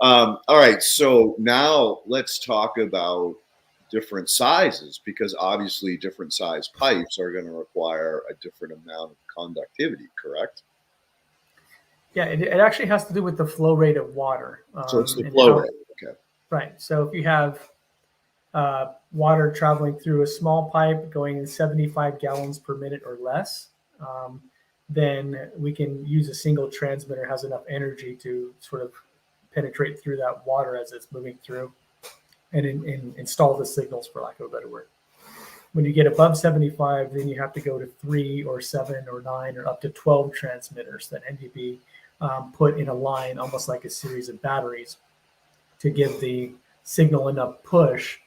All right, so now let's talk about different sizes, because obviously different size pipes are going to require a different amount of conductivity, correct? Yeah, it actually has to do with the flow rate of water, So it's the and flow how, rate. Okay. right. So if you have water traveling through a small pipe going in 75 gallons per minute or less, um, then we can use a single transmitter has enough energy to sort of penetrate through that water as it's moving through and install the signals, for lack of a better word. When you get above 75, then you have to go to 3 or 7 or 9 or up to 12 transmitters that need to be put in a line, almost like a series of batteries, to give the signal enough push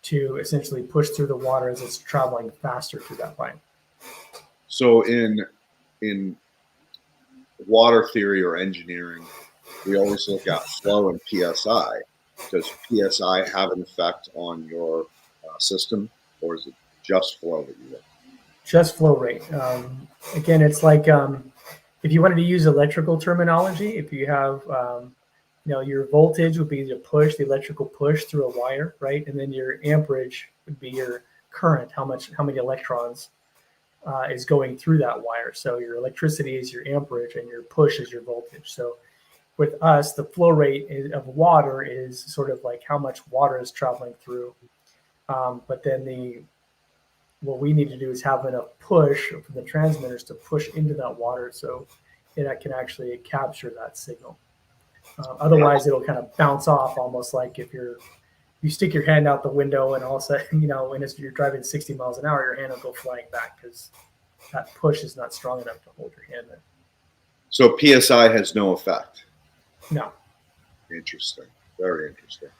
to essentially push through the water as it's traveling faster through that line. So in water theory or engineering, we always look at flow and PSI. Does PSI have an effect on your system, or is it just flow that you look? Just flow rate. Again, it's like if you wanted to use electrical terminology, if you have your voltage would be the push, the electrical push through a wire, right? And then your amperage would be your current, how many electrons is going through that wire. So your electricity is your amperage and your push is your voltage. So with us, the flow rate of water is sort of like how much water is traveling through. But then what we need to do is have enough push from the transmitters to push into that water so it can actually capture that signal. Otherwise, it'll kind of bounce off, almost like if you stick your hand out the window and all of a sudden, when you're driving 60 miles an hour, your hand will go flying back because that push is not strong enough to hold your hand there. So PSI has no effect. No. Interesting. Very interesting.